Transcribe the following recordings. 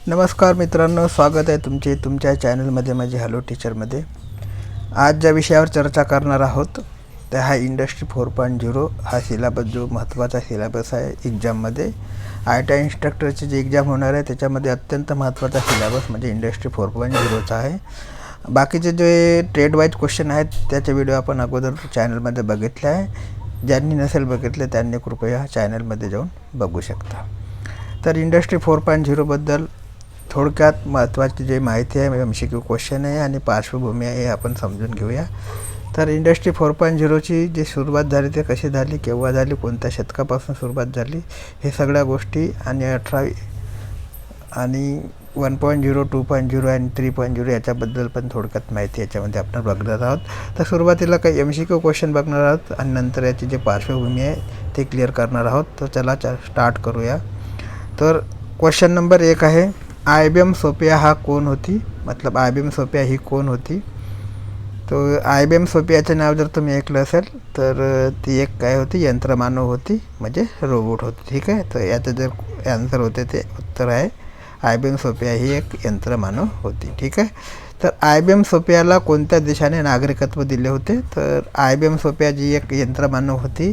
नमस्कार मित्रांनो, स्वागत आहे तुमचे तुमच्या चॅनलमध्ये माझे हॅलो टीचरमध्ये। आज ज्या विषयावर चर्चा करणार आहोत ते हा इंडस्ट्री 4.0 हा सिलेबस जो महत्त्वाचा सिलेबस आहे एग्जाममध्ये। ITI इन्स्ट्रक्टरची जी एग्जाम होणार आहे त्याच्यामध्ये अत्यंत महत्त्वाचा सिलेबस म्हणजे इंडस्ट्री 4.0चा आहे। बाकीचे जे ट्रेड वाईज क्वेश्चन आहेत त्याचे व्हिडिओ आपण अगोदर चॅनलमध्ये बघितले आहे। ज्यांनी नसेल बघितले त्यांनी कृपया चॅनलमध्ये जाऊन बघू शकता। तर इंडस्ट्री 4.0 बद्दल थोडक्यात महत्त्वाची जी माहिती आहे MCQ क्वेश्चन आहे आणि पार्श्वभूमी आहे हे आपण समजून घेऊया। तर इंडस्ट्री 4.0ची जी सुरुवात झाली ते कशी झाली, केव्हा झाली, कोणत्या शतकापासून सुरुवात झाली, हे सगळ्या गोष्टी आणि 18 आणि 1.0, 2.0 आणि 3.0 याच्याबद्दल पण थोडक्यात माहिती याच्यामध्ये आपण बघणार आहोत। तर सुरुवातीला काही MCQ क्वेश्चन बघणार आहोत आणि नंतर याची जी पार्श्वभूमी आहे ते क्लिअर करणार आहोत। तर चला स्टार्ट करूया। तर क्वेश्चन नंबर 1 आहे, IBM सोफिया हा कोण होती, मतलब IBM सोफिया ही कोण होती। तो IBM सोफियाचं नाव जर तुम्ही ऐकलं असेल तर ती एक काय होती, यंत्रमानव होती, म्हणजे रोबोट होती। ठीक आहे, तर याचं जर आन्सर होते ते उत्तर आहे IBM सोफिया ही एक यंत्रमानव होती। ठीक आहे, तर IBM सोफियाला कोणत्या देशाने नागरिकत्व दिले होते, तर IBM सोफिया जी एक यंत्रमानव होती,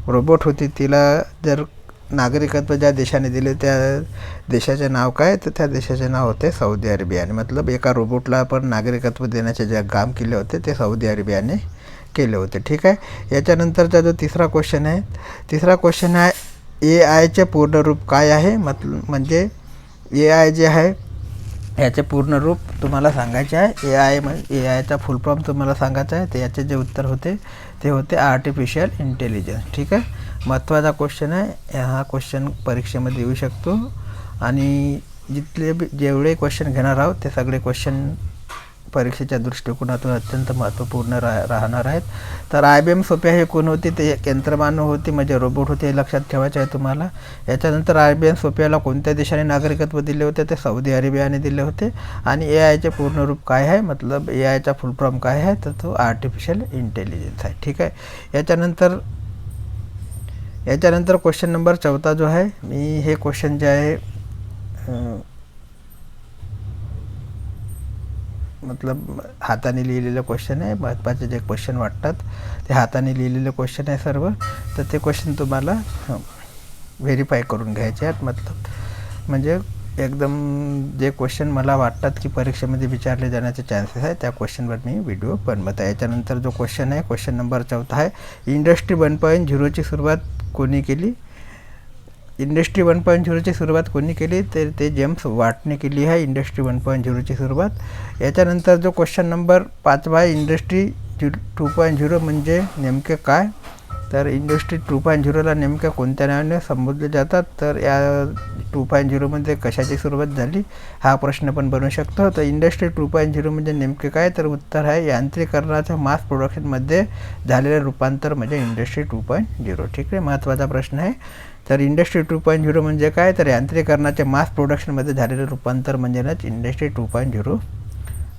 रोबोट होती, तिला जर नागरिकत्व ज्या देशाने दिले त्या देशाचे नाव काय, तर त्या देशाचे नाव होते सौदी अरेबियाने। मतलब एका रोबोटला पण नागरिकत्व देण्याचे जे काम केले होते ते सौदी अरेबियाने केले होते। ठीक आहे, याच्यानंतरचा जो तिसरा क्वेश्चन आहे AI पूर्ण रूप काय आहे, म्हणजे AI जे आहे याचे पूर्ण रूप तुम्हाला सांगायचे आहे। AIचा फुल फॉर्म तुम्हाला सांगायचा आहे, तर याचे जे उत्तर होते ते होते आर्टिफिशियल इंटेलिजन्स। ठीक आहे, महत्त्वाचा क्वेश्चन आहे, हा क्वेश्चन परीक्षेमध्ये येऊ शकतो आणि जेवढे क्वेश्चन घेणार आहोत ते सगळे क्वेश्चन परीक्षेच्या दृष्टिकोनातून अत्यंत महत्त्वपूर्ण राहणार आहेत। तर IBM सोफिया हे कोण होती, ते एक यंत्रमानव होती, म्हणजे रोबोट होते, हे लक्षात ठेवायचे आहे तुम्हाला। याच्यानंतर IBM सोफियाला कोणत्या देशाने नागरिकत्व दिले होते, ते सौदी अरेबियाने दिले होते। आणि AIचे पूर्ण रूप काय आहे, मतलब AIचा फुल फॉर्म काय आहे, तर तो आर्टिफिशियल इंटेलिजन्स आहे। ठीक आहे, याच्यानंतर क्वेश्चन नंबर 14 जो आहे, मी हे क्वेश्चन जे आहे मतलब हाताने लिहिलेलं क्वेश्चन आहे, महत्त्वाचे जे क्वेश्चन वाटतात ते हाताने लिहिलेले क्वेश्चन आहे सर्व। तर ते क्वेश्चन तुम्हाला व्हेरीफाय करून घ्यायचे आहेत, मतलब म्हणजे एकदम जे क्वेश्चन मला वाटतात की परीक्षेमध्ये विचारले जाण्याचे चान्सेस आहे त्या क्वेश्चनवर मी व्हिडिओ बनवत आहे। याच्यानंतर जो क्वेश्चन आहे, क्वेश्चन नंबर 14 आहे, इंडस्ट्री 1.0ची सुरुवात कोणी केली। इंडस्ट्री 1.0ची सुरुवात कोणी केली, तर ते जेम्स वाटने केली आहे इंडस्ट्री 1.0ची सुरुवात। याच्यानंतर जो क्वेश्चन नंबर 5 आहे, इंडस्ट्री 2.0 म्हणजे नेमके काय, तर इंडस्ट्री 2.0ला नेमक्या कोणत्या नावाने संबोधले जातात, तर या 2.0मध्ये कशाची सुरुवात झाली हा प्रश्न पण बनू शकतो। तर इंडस्ट्री 2.0 म्हणजे नेमके काय, तर उत्तर आहे यांत्रिकरणाच्या मास प्रोडक्शनमध्ये झालेले रूपांतर म्हणजे इंडस्ट्री 2.0। ठीक आहे, महत्त्वाचा प्रश्न आहे। तर इंडस्ट्री 2.0 म्हणजे काय, तर यांत्रिकरणाचे मास प्रोडक्शनमध्ये झालेले रूपांतर म्हणजेच इंडस्ट्री 2.0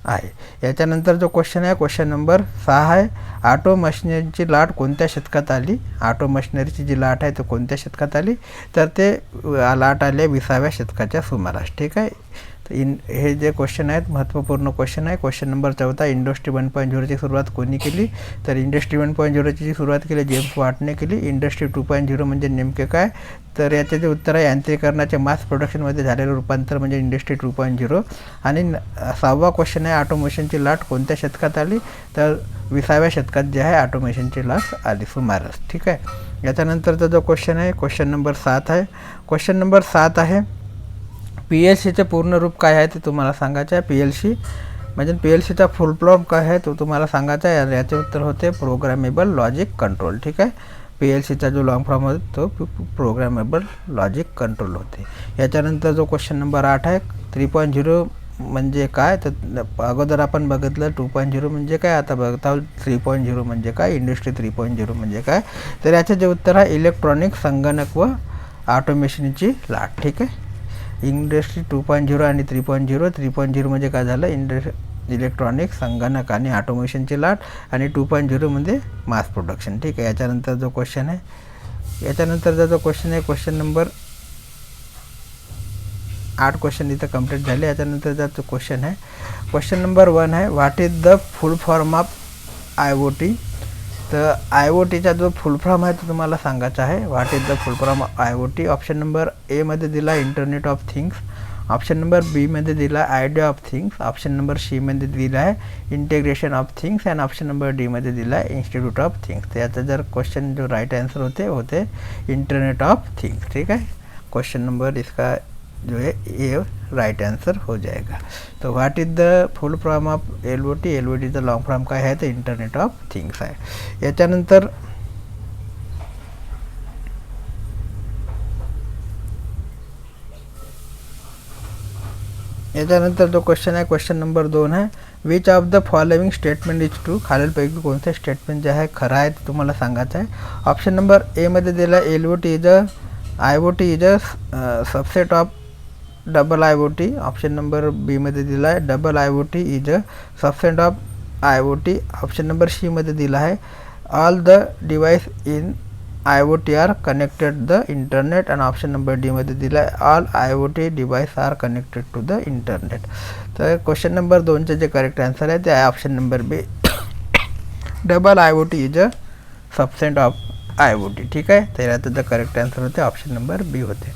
आहे। याच्यानंतर जो क्वेश्चन आहे, क्वेश्चन नंबर 6 आहे, ऑटो मशिनरीची लाट कोणत्या शतकात आली। ऑटो मशिनरीची जी लाट आहे तो कोणत्या शतकात आली, तर ते लाट आली 20व्या शतकाच्या सुमारास। ठीक आहे, तर हे जे क्वेश्चन आहेत महत्त्वपूर्ण क्वेश्चन आहे। क्वेश्चन नंबर 14, इंडस्ट्री 1.0ची सुरुवात कोणी केली, तर इंडस्ट्री 1.0ची सुरुवात केली जेम्स वाटने केली। इंडस्ट्री 2.0 म्हणजे नेमके काय, तर याचे जे उत्तर आहे यांत्रिकरणाचे मास प्रोडक्शनमध्ये झालेलं रूपांतर म्हणजे इंडस्ट्री 2.0। आणि 6वा क्वेश्चन आहे, ऑटोमेशनची लाट कोणत्या शतकात आली, तर 20व्या शतकात जे आहे ऑटोमेशनची लाट आली सुमारास। ठीक आहे, याच्यानंतरचा जो क्वेश्चन आहे, क्वेश्चन नंबर 7 आहे। क्वेश्चन नंबर 7 आहे, PLCचे पूर्ण रूप काय आहे ते तुम्हाला सांगायचं आहे। PLC म्हणजे PLCचा फुल फॉर्म काय आहे तो तुम्हाला सांगायचा आहे। याचे उत्तर होते प्रोग्रामेबल लॉजिक कंट्रोल। ठीक आहे, PLCचा जो लॉंग फॉर्म होतो तो प्रोग्रामेबल लॉजिक कंट्रोल होते। याच्यानंतर जो क्वेश्चन नंबर 8 आहे, 3.0 म्हणजे काय, तर अगोदर आपण बघितलं 2.0 म्हणजे काय, आता बघत आहोत 3.0 म्हणजे काय, इंडस्ट्री 3.0 म्हणजे काय, तर याचे जे उत्तर आहे इलेक्ट्रॉनिक, संगणक व ऑटोमेशनची लाट। ठीक आहे, इंडस्ट्री 2.0 आणि 3.0, 3.0 म्हणजे काय झालं, इलेक्ट्रॉनिक, संगणक आणि ऑटोमेशनची लाट, आणि 2.0 म्हणजे मास प्रोडक्शन। ठीक आहे, याच्यानंतर जो क्वेश्चन आहे, याच्यानंतरचा जो क्वेश्चन आहे, क्वेश्चन नंबर 8 क्वेश्चन इथं कंप्लीट झाले. याच्यानंतरचा जो क्वेश्चन आहे, क्वेश्चन नंबर 1 आहे, what is the full form of IoT. तर IoTचा जो फुल फॉर्म आहे तो तुम्हाला सांगायचा आहे. What is the full form of IoT. Option number A मध्ये दिला internet of things, option number B मध्ये दिला idea of things, option number C मध्ये दिला आहे इंटिग्रेशन ऑफ थिंग्स आणि ऑप्शन नंबर डी मध्ये दिला आहे इन्स्टिट्यूट ऑफ थिंग्स. तर याचा जर क्वेश्चन जो राइट आंसर होते इंटरनेट ऑफ थिंग्स. ठीक है, क्वेश्चन नंबर इसका जो है ये राइट आंसर हो जाएगा. तो what is the full form of LOT. LOTचा लॉन्ग फॉर्म काय आहे तर इंटरनेट ऑफ थिंग्स आहे. याच्यानंतर जो क्वेश्चन आहे, क्वेश्चन नंबर 2 आहे, which of the following statement is true. खालीलपैकी कोणते स्टेटमेंट जे आहे खरं आहे ते तुम्हाला सांगायचं आहे. ऑप्शन नंबर ए मध्ये दिला IoT is a subset of double IoT. Option number B मध्ये दिला आहे double IoT is a subset of IoT. Option number C मध्ये दिला आहे all the device in IoT are connected the internet. आणि option number D मध्ये दिला आहे all IoT device are connected to the internet. तर क्वेश्चन नंबर 2चे जे करेक्ट आन्सर आहे ते आहे option number B, double IoT is a subset of IoT. ठीक आहे, तर याचा जो करेक्ट आन्सर होते ऑप्शन नंबर बी होते.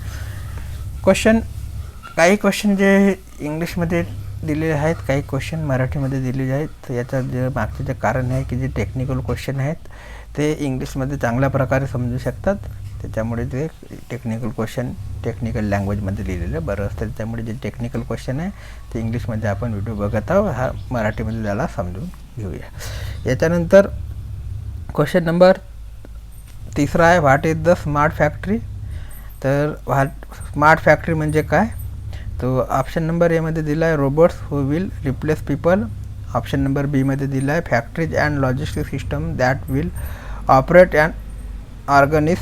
काही क्वेश्चन जे इंग्लिशमध्ये दिलेले आहेत, काही क्वेश्चन मराठीमध्ये दिलेले आहेत. तर याचं जे मागचे जे कारण आहे की जे टेक्निकल क्वेश्चन आहेत ते इंग्लिशमध्ये चांगल्या प्रकारे समजू शकतात, त्याच्यामुळे ते टेक्निकल क्वेश्चन टेक्निकल लँग्वेजमध्ये लिहिलेलं बरं असतं. त्यामुळे जे टेक्निकल क्वेश्चन आहे ते इंग्लिशमध्ये आपण व्हिडिओ बघत आहोत, हा मराठीमध्ये त्याला समजून घेऊया. याच्यानंतर क्वेश्चन नंबर 3 आहे, what is the smart factory. तर स्मार्ट फॅक्टरी म्हणजे काय. तो ऑप्शन नंबर ए मध्ये दिला आहे robots who will replace people. Option number B मध्ये दिला आहे factories and logistic system that will operate and organise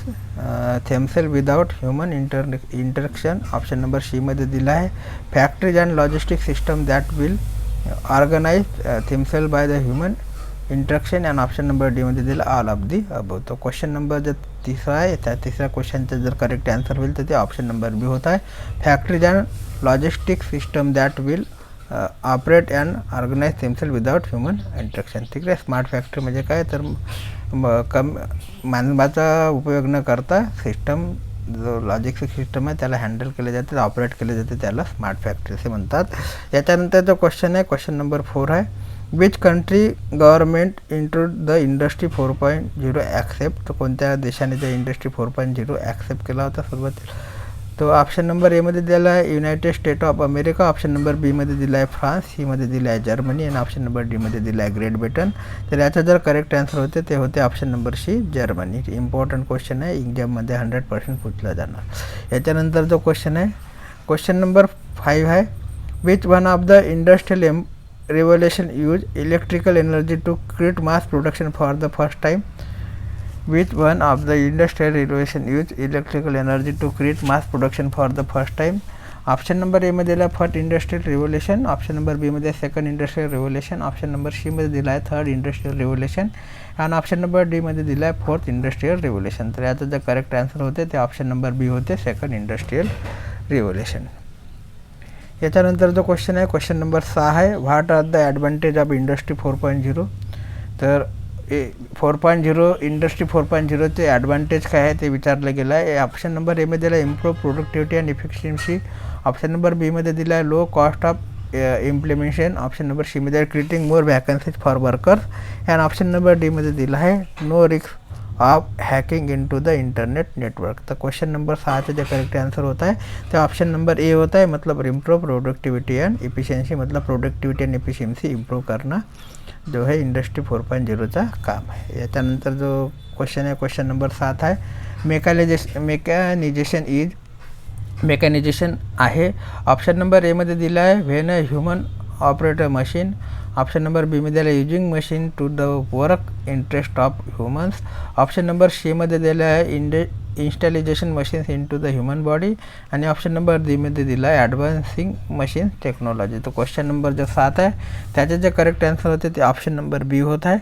themself without human interaction. Option number C मध्ये दिला आहे factories and logistic system that will organise themself by the human interaction. And option number D मध्ये दिला all of the above. तो question number जो 3 आहे त्या 3ऱ्या क्वेश्चनचा जर करेक्ट आन्सर होईल तर ते ऑप्शन नंबर बी होत आहे factories and logistic system that will operate and organise themself without human interaction. ठीक आहे, स्मार्ट फॅक्टरी म्हणजे काय तर मानवाचा उपयोग न करता सिस्टम जो लॉजिस्टिक सिस्टम आहे त्याला हँडल केले जाते, ऑपरेट केले जाते, त्याला स्मार्ट फॅक्टरी असे म्हणतात. याच्यानंतर जो क्वेश्चन आहे क्वेश्चन नंबर 4 आहे, which country government introduced the industry 4.0 accept. तर कोणत्या देशाने त्या इंडस्ट्री 4.0 ॲक्सेप्ट केला होता सुरुवातीला. तो ऑप्शन नंबर ए मध्ये दिला आहे United State of America. Option number B मध्ये दिला आहे फ्रान्स, सी मध्ये दिला आहे जर्मनी आणि ऑप्शन नंबर डी मध्ये दिला आहे ग्रेट ब्रिटन. तर याचा जर करेक्ट आन्सर होते ते होते option number C Germany. Important question आहे, एक्झाममध्ये 100% पूछला जाणार. याच्यानंतर जो क्वेश्चन आहे क्वेश्चन नंबर 5 आहे, which one of the industrial revolution use electrical energy to create mass production for the first time. Which one of the industrial revolution use electrical energy to create mass production for the first time. Option number A मध्ये दिला first industrial revolution, option number B मध्ये second industrial revolution, option number C मध्ये दिला आहे third industrial revolution आणि option number D मध्ये दिला आहे फोर्थ इंडस्ट्रियल रिव्होल्यूशन. तर याचा जे करेक्ट आन्सर होते ते ऑप्शन नंबर बी होते सेकंड इंडस्ट्रियल रिव्होल्यूशन. याच्यानंतर जो क्वेश्चन आहे क्वेश्चन नंबर 6 आहे, what are the advantage of industry 4.0. तर 4.0 इंडस्ट्री 4.0चे ॲडव्हान्टेज काय आहे ते विचारलं गेलं आहे. ऑप्शन नंबर ए मध्ये दिला improve productivity and efficiency, option number B मध्ये दिला आहे low cost of implementation, option number C मध्ये creating more vacancies for workers and option number D मध्ये दिला आहे no risk of hacking into the internet network. तर question number 6चा जो करेक्ट आंसर होता है तो ऑप्शन नंबर ए होता है, मतलब इम्प्रूव प्रोडक्टिविटी एंड इफिशियंसी, मतलब प्रोडक्टिविटी एंड इफिशियंसी इम्प्रूव करना जो है इंडस्ट्री 4.0चा काम है. याच्यानंतर जो क्वेश्चन है क्वेश्चन नंबर 7 है, मेकॅनिझेशन आहे. ऑप्शन नंबर ए मध्ये दिला आहे when a human operator machine, option number B मध्ये दिला using machine to the work interest of humans, option number C मध्ये दिला आहे installation machines into the human body आणि ऑप्शन नंबर डी मध्ये दिला आहे ॲडव्हान्सिंग मशीन टेक्नॉलॉजी. तो क्वेश्चन नंबर जो 7 आहे त्याचे जे करेक्ट आन्सर होते ते ऑप्शन नंबर बी होत आहे.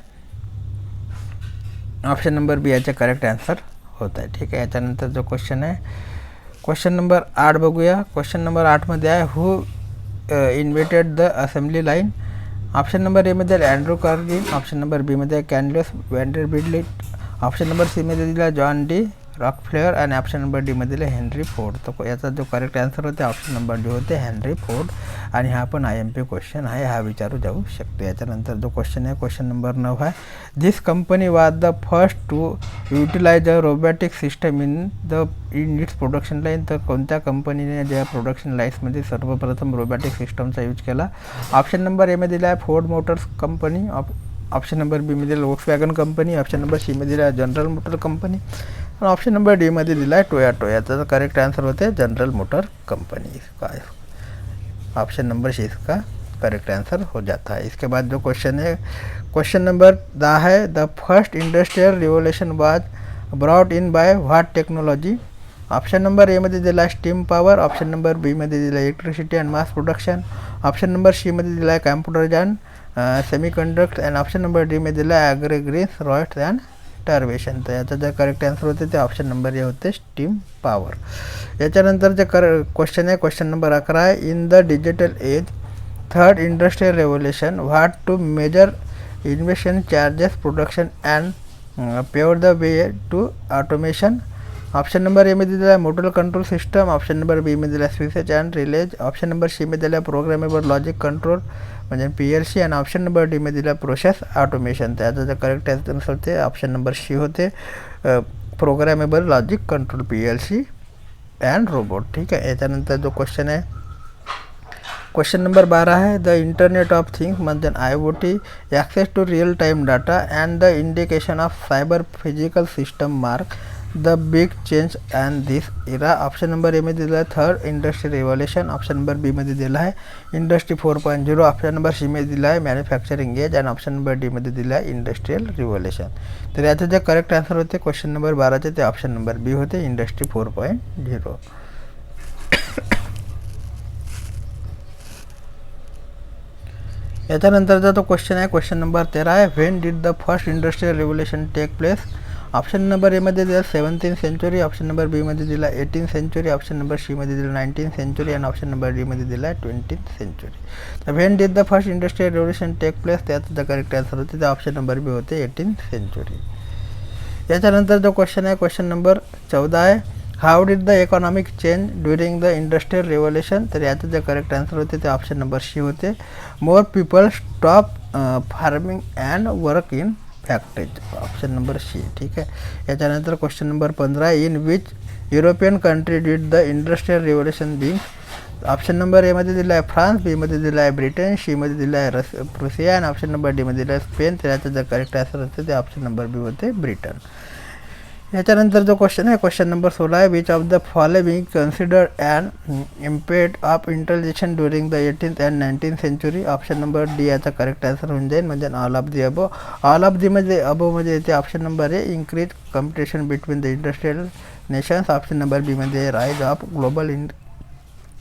ऑप्शन नंबर बी याचे करेक्ट आन्सर होत आहे. ठीक आहे. याच्यानंतर जो क्वेश्चन आहे क्वेश्चन नंबर 8 बघूया. क्वेश्चन नंबर 8मध्ये आहे who invented the assembly line. Option number एमध्ये अँड्रू कार्गिन, ऑप्शन नंबर बीमध्ये कॅनलेस वँडरबिल्ट, ऑप्शन नंबर सीमध्ये दिला जॉन डी रॉकफेलर आणि ऑप्शन नंबर डीमध्ये दिला हेनरी फोर्ड. तर याचा जो करेक्ट आन्सर होते ऑप्शन नंबर डी होते हेनरी फोर्ड. आणि हा पण IMP क्वेश्चन आहे, हा विचारू जाऊ शकतो. याच्यानंतर जो क्वेश्चन आहे क्वेश्चन नंबर 9 आहे this company was the first to utilise a robotic system in its production line. तर कोणत्या कंपनीने ज्या प्रोडक्शन लाईन्समध्ये सर्वप्रथम रोबोटिक सिस्टमचा यूज केला. ऑप्शन नंबर एमध्ये दिला आहे Ford Motors company, option number बीमध्ये दिला वॉक्सवॅगन कंपनी, ऑप्शन नंबर सीमध्ये दिला जनरल मोटर कंपनी आणि ऑप्शन नंबर डीमध्ये दिला आहे टोयोटा. याचा करेक्ट आंसर होते जनरल मोटर कंपनी. काय ऑप्शन नंबर सी इसका करेक्ट आंसर हो जाता है. इसके बाद जो क्वेश्चन है क्वेश्चन नंबर 10 है द फर्स्ट इंडस्ट्रियल रिवोल्यूशन वाज brought in by what technology. Option number एमध्ये दिला स्टीम पॉवर, ऑप्शन नंबर बीमध्ये दिला electricity and mass production, option number सीमध्ये दिला computer and semiconductor and option number डीमध्ये दिला ॲग्रिग्रीन्स रॉयट्स अँड टर्वेशन. तर याचा जे करेक्ट आन्सर होते ते ऑप्शन नंबर ए होते स्टीम पॉवर. याच्यानंतर जे क्वेश्चन आहे क्वेश्चन नंबर 11 आहे in the digital age third industrial revolution what two major invention charges production and paved the way to automation. Option number एमध्ये दिला motor control system, option number बीमध्ये दिला switches and relays, option number सीमध्ये दिला programmable logic control म्हणजे PLC आणि option number डीमध्ये दिला प्रोसेस ऑटोमेशन. त्याचा जे करेक्ट आन्सर होते ऑप्शन नंबर सी होते programmable logic control PLC and robot. ठीक आहे. याच्यानंतर जो क्वेश्चन आहे क्वेश्चन नंबर 12 आहे द इंटरनेट ऑफ थिंग्स म्हणजे IoT access to real time data and the indication of cyber physical system mark the big change and this era. Option number एमध्ये दिला आहे third industry revolution, option number बीमध्ये दिला आहे industry 4.0, option number सीमध्ये दिला आहे मॅन्युफॅक्चरिंग एज आणि ऑप्शन नंबर डीमध्ये दिला आहे इंडस्ट्रियल रिव्होल्यूशन. तर याचं जे करेक्ट आन्सर होते क्वेश्चन नंबर 12चे ते ऑप्शन नंबर बी होते इंडस्ट्री 4.0. याच्यानंतरचा तो क्वेश्चन आहे क्वेश्चन नंबर 13 आहे when did the first industrial revolution take place. Option number एमध्ये दिला 17th सेंचुरी, ऑप्शन नंबर बीमध्ये दिला 18th सेंचुरी, ऑप्शन नंबर सीमध्ये दिला 19th सेंचुरी आणि ऑप्शन नंबर डीमध्ये दिला 20th सेंचुरी. तर when did the first industrial revolution take place त्याचं जे करेक्ट आन्सर होते ते ऑप्शन नंबर बी होते 18th सेंचुरी. याच्यानंतर जो क्वेश्चन आहे क्वेश्चन नंबर 14 आहे how did the economic change during the industrial revolution. तर याचं जे करेक्ट आन्सर होते ते ऑप्शन नंबर सी होते more people stop farming and work in factories, option number C. ठीक आहे. याच्यानंतर question number 15 in which European country did the industrial revolution बिंग. ऑप्शन नंबर एमध्ये दिला आहे फ्रान्स, बीमध्ये दिला आहे ब्रिटन, सीमध्ये दिला आहे प्रुसिया आणि ऑप्शन नंबर डीमध्ये दिला आहे स्पेन. तर याचं जे करेक्ट आन्सर होते ते ऑप्शन नंबर बी होते ब्रिटन. याच्यानंतर जो क्वेश्चन आहे क्वेश्चन नंबर 16 आहे which of the following considered and impede of intelligence during the 18th and 19th century. Option number D याचा करेक्ट आन्सर होऊन जाईल म्हणजे all of the above. All of the मध्ये अबोमध्ये येते option number A increase competition between the industrial nations, option number बीमध्ये rise of global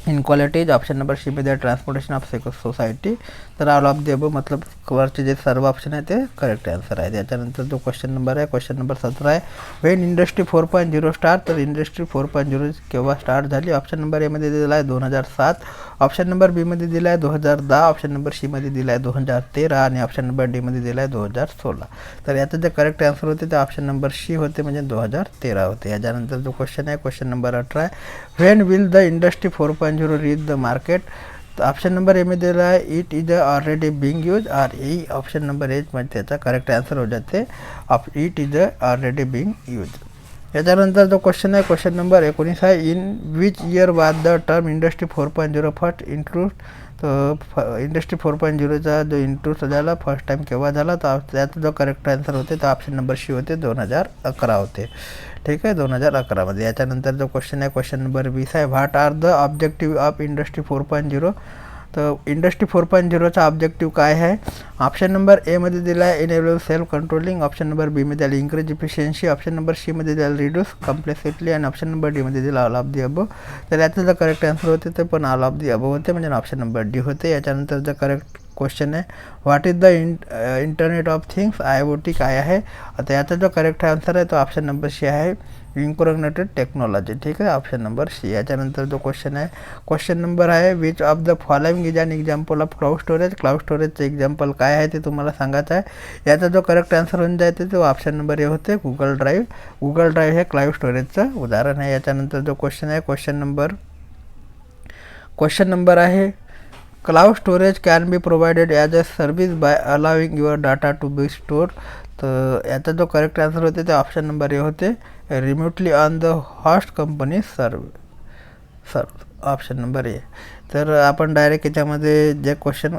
inequalities, option number सीमध्ये transportation of society. तर ऑल ऑफ दी अबो मतलब वरचे जे सर्व ऑप्शन आहे ते करेक्ट आन्सर आहे. त्याच्यानंतर जो क्वेश्चन नंबर आहे क्वेश्चन नंबर 17 आहे व्हेन इंडस्ट्री 4.0 स्टार्ट. तर इंडस्ट्री 4.0 केव्हा स्टार्ट झाली. ऑप्शन नंबर एमध्ये दिला आहे 2007, ऑप्शन नंबर बीमध्ये दिला आहे 2010, ऑप्शन नंबर सीमध्ये दिला आहे 2013 आणि ऑप्शन नंबर डीमध्ये दिला आहे 2016. तर याचं जे करेक्ट आन्सर होते ते ऑप्शन नंबर सी होते म्हणजे 2013 होते. याच्यानंतर जो क्वेश्चन आहे क्वेश्चन नंबर 18 आहे when will the industry 4.0 reach the market. तर ऑप्शन नंबर एमध्ये दिला आहे it is already being use are E, option number H म्हणजे त्याचा करेक्ट आन्सर हो जाते it is already being use. याच्यानंतर जो क्वेश्चन आहे क्वेश्चन नंबर 19 आहे in which year was the term industry 4.0 first introduce. तर इंडस्ट्री 4.0चा जो इंट्रोड्यूस झाला फर्स्ट टाईम केव्हा झाला तर त्याचा जो करेक्ट आन्सर होते तर ऑप्शन नंबर सी होते 2011 होते. ठीक आहे 2011मध्ये. याच्यानंतर जो क्वेश्चन आहे क्वेश्चन नंबर 20 आहे what are the objective of industry 4.0. तर इंडस्ट्री 4.0चा ऑब्जेक्टिव्ह काय आहे. ऑप्शन नंबर एमध्ये दिला आहे enable self controlling, option number बीमध्ये दिला इन्क्रीज इफिशियन्सी, ऑप्शन नंबर सीमध्ये दिला रिड्यूस कॉम्प्लेक्सिटी आणि ऑप्शन नंबर डीमध्ये दिला ऑल ऑफ दी अबो. तर याचं जर करेक्ट आन्सर होते ते पण ऑल ऑफ दी अबो होते म्हणजे ऑप्शन नंबर डी होते. याच्यानंतर जर करेक्ट क्वेश्चन आहे what is the internet of things IoT काय आहे. आता याचा जो करेक्ट आन्सर आहे तो ऑप्शन नंबर सी आहे इम्प्रेग्नेटेड टेक्नॉलॉजी, ठीक आहे, ऑप्शन नंबर सी. याच्यानंतर जो क्वेश्चन आहे, क्वेश्चन नंबर आहे which of the following is an example of cloud storage. Cloud स्टोरेजचं एक्झाम्पल काय आहे ते तुम्हाला सांगायचं आहे. याचा जो करेक्ट आन्सर होऊन जाते तो ऑप्शन नंबर ए होते, गुगल ड्राईव्ह. गुगल ड्राईव्ह हे क्लाउड स्टोरेजचं उदाहरण आहे. याच्यानंतर जो क्वेश्चन आहे, क्वेश्चन नंबर आहे cloud storage can be provided as a service by allowing your data to be store. याचा जो करेक्ट आन्सर होते ते ऑप्शन नंबर ए होते, remotely on the host company सर्व ऑप्शन नंबर ए. तर आपण डायरेक्ट याच्यामध्ये जे क्वेश्चन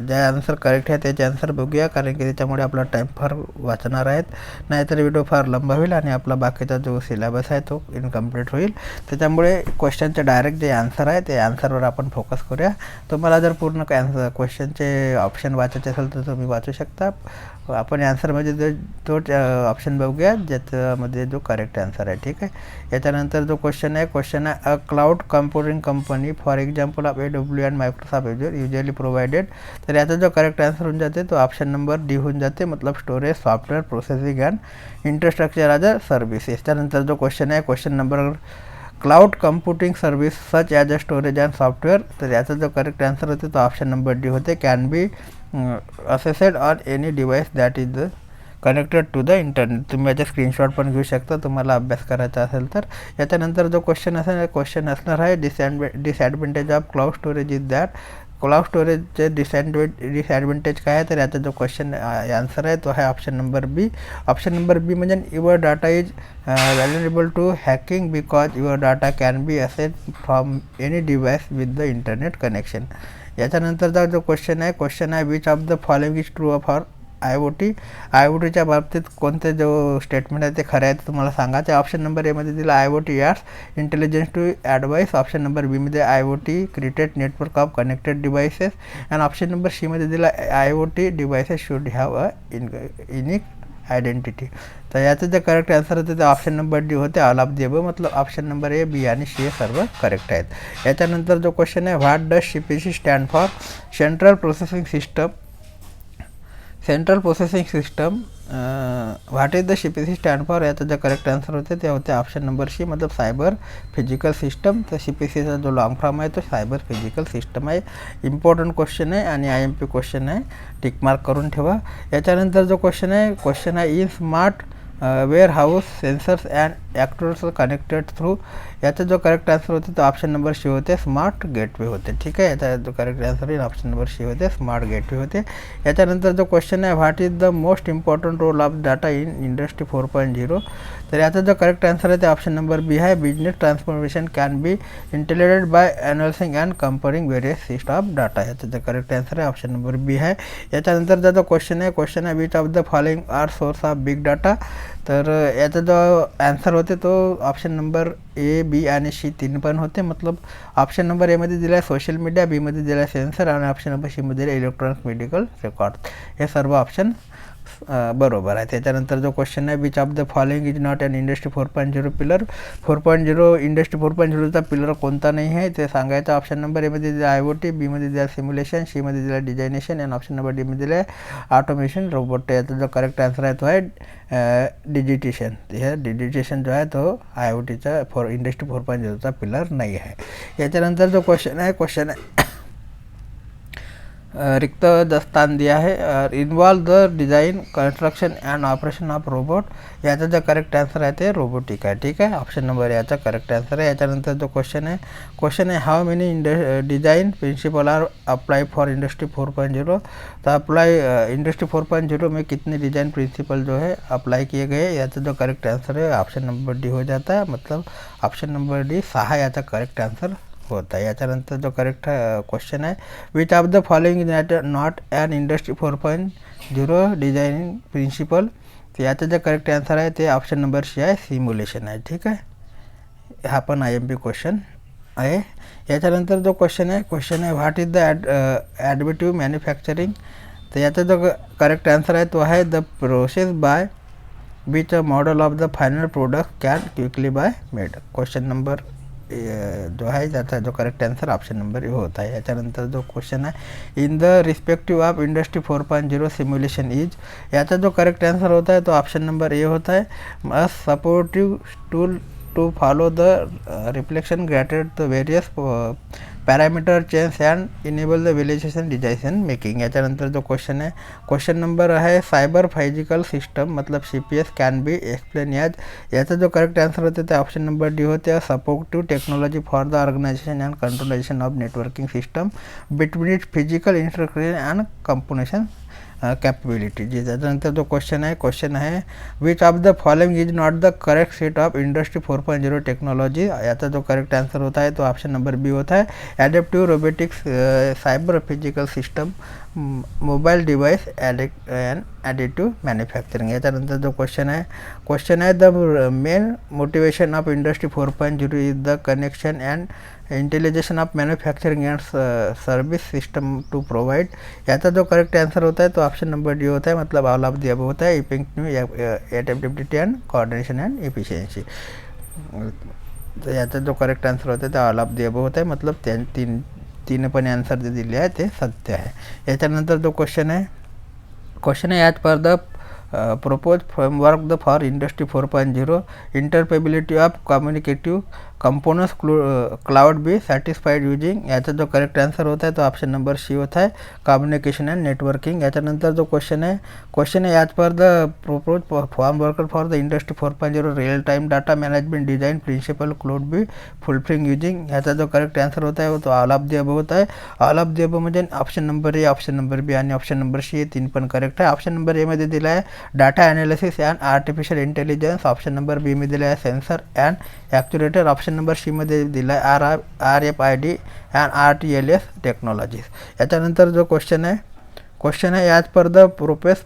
जे आन्सर करेक्ट आहे त्याचे आन्सर बघूया, कारण की त्याच्यामुळे आपला टाईम फार वाचणार आहेत, नाहीतर व्हिडिओ फार लंबा होईल आणि आपला बाकीचा जो सिलेबस आहे तो इनकम्प्लीट होईल. त्याच्यामुळे क्वेश्चनचे डायरेक्ट जे आन्सर आहे ते आन्सरवर आपण फोकस करूया. तुम्हाला जर पूर्ण क्वेश्चनचे ऑप्शन वाचायचे असेल तर तुम्ही वाचू शकता. आपण आन्सरमध्ये तो ऑप्शन बघूया ज्याच्यामध्ये जो करेक्ट आन्सर आहे, ठीक आहे. याच्यानंतर जो क्वेश्चन आहे a cloud computing company for example of AWS and Microsoft Azure usually provided. तर याचा जो करेक्ट आन्सर होऊन जाते तो ऑप्शन नंबर डी होऊन जाते, मतलब storage software processing and infrastructure as a service. याच्यानंतर जो क्वेश्चन आहे, question number cloud computing service such as a storage and software. तर याचा जो करेक्ट आन्सर होते तो ऑप्शन नंबर डी होते, can be assessed on any device that is connected to the internet. तुम्ही याचे स्क्रीनशॉट पण घेऊ शकता तुम्हाला अभ्यास करायचा असेल तर. याच्यानंतर जो क्वेश्चन असणार आहे, disadvantage of cloud storage is that. Cloud स्टोरेजचे डिसॲडव्हान्टेज काय आहे, तर याचा जो क्वेश्चन आन्सर आहे तो आहे option number B. Option number B म्हणजे your data is valuable to hacking because your data can be accessed from any device with the internet connection. याच्यानंतरचा जो क्वेश्चन आहे which of the following is true for IoT. IoTच्या बाबतीत कोणते जो statement आहे ते खरं आहे ते तुम्हाला सांगायचं. ऑप्शन नंबर एमध्ये दिला IoT adds intelligence to advice. Option number बीमध्ये IoT created network of connected devices. आणि ऑप्शन नंबर सीमध्ये दिला IoT devices should have a unique identity. तर याचं जे करेक्ट आन्सर होते ते ऑप्शन नंबर डी होते, ऑल ऑफ दी अबव, मतलब ऑप्शन नंबर ए, बी आणि सी हे सर्व करेक्ट आहेत. याच्यानंतर जो क्वेश्चन आहे, what does CPC stand for. Central processing system. What is the CPC stand for. याचा जे करेक्ट आन्सर होते ते होते ऑप्शन नंबर सी, मतलब सायबर फिजिकल सिस्टम. तर CPCचा जो लॉंग फॉर्म आहे तो सायबर फिजिकल सिस्टम आहे. इम्पॉर्टंट क्वेश्चन आहे आणि IMP क्वेश्चन आहे, टिकमार्क करून ठेवा. याच्यानंतर जो क्वेश्चन आहे in smart warehouse sensors and actors connected through. याचा जो करेक्ट आन्सर होते तो ऑप्शन नंबर सी होते, स्मार्ट गेटवे होते, ठीक आहे. याचा जो करेक्ट आन्सर येईल ऑप्शन नंबर सी होते, स्मार्ट गेटवे होते. याच्यानंतर जो क्वेश्चन आहे, what is the most important role of data in industry 4.0. तर याचा जो करेक्ट आन्सर आहे ते ऑप्शन नंबर बी आहे, business transformation can be intelligent by analysing and comparing various system of data. याचा जो करेक्ट आन्सर आहे ऑप्शन नंबर बी आहे. याच्यानंतरचा जो क्वेश्चन आहे which of the following are source of big data. तर याचा जो आन्सर होते तो ऑप्शन नंबर ए, बी आणि सी तीन पण होते, मतलब ऑप्शन नंबर एमध्ये दिला आहे सोशल मीडिया, बीमध्ये दिला आहे सेन्सर आणि ऑप्शन नंबर सीमध्ये दिला इलेक्ट्रॉनिक मेडिकल रेकॉर्ड. हे सर्व ऑप्शन बरोबर आहे. त्याच्यानंतर जो क्वेश्चन आहे, which of the following is not an industry 4.0 pillar. 4.0 industry 4.0चा पिलर कोणता नाही आहे ते सांगायचं. ऑप्शन नंबर एमध्ये दिला IoT, बीमध्ये दिला सिम्युलेशन, सीमध्ये दिला डिझायनेशन आणि ऑप्शन नंबर डीमध्ये दिला ऑटोमेशन रोबोट. याचा जो करेक्ट आन्सर आहे तो आहे डिजिटेशन. हे डिजिटेशन जो आहे तो IoTचा इंडस्ट्री 4.0चा पिलर नाही आहे. याच्यानंतर जो क्वेश्चन आहे रिक्त स्थान दिया है, involve the design construction and operation of robot. याचा जो करेक्ट आन्सर आहे ते रोबोटिक आहे, ठीक आहे. ऑप्शन नंबर याचा करेक्ट आन्सर आहे. याच्यानंतर जो क्वेश्चन आहे how many design principle are apply for industry 4.0. तो इंडस्ट्री 4.0 में कितने डिज़ाइन प्रिंसिपल जो है अप्लाई किए गए. याचा जो करेक्ट आन्सर है ऑप्शन नंबर डी हो जाता है, मतलब ऑप्शन नंबर डी 6 याचा करेक्ट आन्सर होता है. याच्यानंतर जो करेक्ट क्वेश्चन आहे, which of the following not an industry 4.0 designing principle. तर याचा जो करेक्ट आन्सर आहे ते ऑप्शन नंबर सी आहे, सिम्युलेशन आहे, ठीक आहे. हा पण IMP क्वेश्चन आहे. याच्यानंतर जो क्वेश्चन आहे what is the additive manufacturing. तर याचा जो करेक्ट आन्सर आहे तो आहे the process by which a model of the final product can quickly be made. Question number जो आहे त्याचा जो correct answer option number A होता है। याच्यानंतर जो क्वेश्चन आहे in the respective of industry 4.0 simulation is, याचा जो करेक्ट आन्सर होता है तो ऑप्शन नंबर ए होता है a supportive tool to follow the reflection grated the various parameter change and enable the valuation design making. याच्यानंतर जो क्वेश्चन आहे क्वेश्चन नंबर आहे सायबर फिजिकल सिस्टम मतलब CPS can be explain as, याचा जो correct answer होते ते option number D होते supportive technology for the organisation and coordination of networking system between it physical interference and computation capability. जे त्याच्यानंतर जो क्वेश्चन आहे which of the following is not the correct set of industry 4.0 technology, याचा जो correct answer होता है तो option number B होता है adaptive robotics, cyber physical system, mobile device and additive manufacturing. याच्यानंतर जो क्वेश्चन आहे the main motivation of industry 4.0 is the connection and integration of manufacturing and service system to provide, याचा जो correct answer होता है तो ऑप्शन नंबर डी होता है मतलब ऑल ऑफ द अबव होता है effective adaptability end coordination end efficiency. तर याचा जो करेक्ट आंसर होता है तो ऑल ऑफ द अबव होता है मतलब तीन पण आंसर जे दिले आहे ते सत्य आहे। याच्यानंतर जो क्वेश्चन आहे as per the proposed framework for industry 4.0 interoperability of communicative components cloud be satisfied using, याचा जो करेक्ट आंसर होता है तो ऑप्शन नंबर सी होता है कम्युनिकेशन एंड नेटवर्किंग। याच्यानंतर जो क्वेश्चन है as per the proposed framework for the industry 4.0 real time data management design principle cloud be fulfilling using, याचा जो करेक्ट आंसर होता है तो ऑल ऑफ द अबव होता है। ऑल ऑफ द अबव म्हणजे option number A, option number B आणि option number C हे तीन पण करेक्ट आहे। ऑप्शन नंबर ए मध्ये दिला आहे data analysis and artificial intelligence, option number B मध्ये दिला आहे sensor and actuator, option number C मध्ये दिला आहे RFID अँड RTLS टेक्नॉलॉजीज। याच्यानंतर जो क्वेश्चन आहे as per the proposed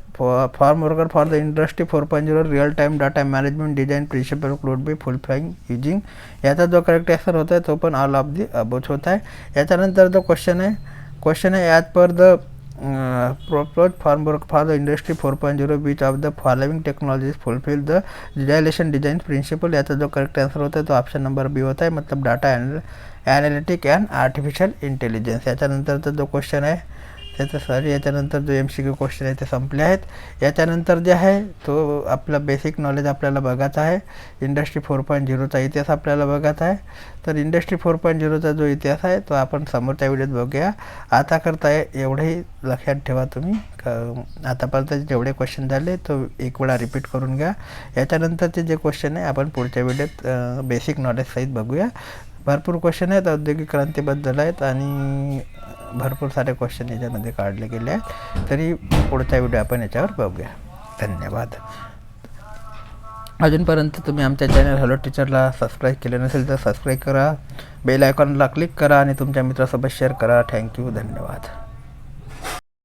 framework for the industry 4.0 real time data management design principle cloud be fulfilling using, याचा जो करेक्ट आंसर होता है तो पण ऑल ऑफ द अबव होता है। याच्यानंतर जो क्वेश्चन है as per the proposed framework for the industry 4.0 which of the following technologies fulfill the realization design principle, याचा जो करेक्ट आंसर होता है तो ऑप्शन नंबर बी होता है मतलब data analytic and artificial intelligence. याच्यानंतरचा जो क्वेश्चन आहे याच्यानंतर जो MCQ क्वेश्चन आहे ते संपले आहेत। याच्यानंतर जे आहे तो आपला बेसिक नॉलेज आपल्याला बघायचा आहे, इंडस्ट्री 4.0चा इतिहास आपल्याला बघायचा आहे। तर इंडस्ट्री 4.0चा जो इतिहास आहे तो आपण समोरच्या व्हिडिओत बघूया। आता करता एवढंही लक्षात ठेवा तुम्ही आतापर्यंत जेवढे क्वेश्चन झाले तो एक वेळा रिपीट करून घ्या। याच्यानंतरचे जे क्वेश्चन आहे आपण पुढच्या व्हिडिओत बेसिक नॉलेज सहित बघूया। भरपूर क्वेश्चन आहेत औद्योगिक क्रांतीबद्दल आहेत आणि भरपूर सारे क्वेश्चन याच्यामध्ये काढले गेले आहेत, तरी पुढचा व्हिडिओ आपण याच्यावर बघूया। धन्यवाद। अजूनपर्यंत तुम्ही आमच्या चॅनल हॅलो टीचरला सबस्क्राईब केले नसेल तर सबस्क्राईब करा, बेल आयकॉनला क्लिक करा आणि तुमच्या मित्रासोबत शेअर करा। थँक्यू, धन्यवाद।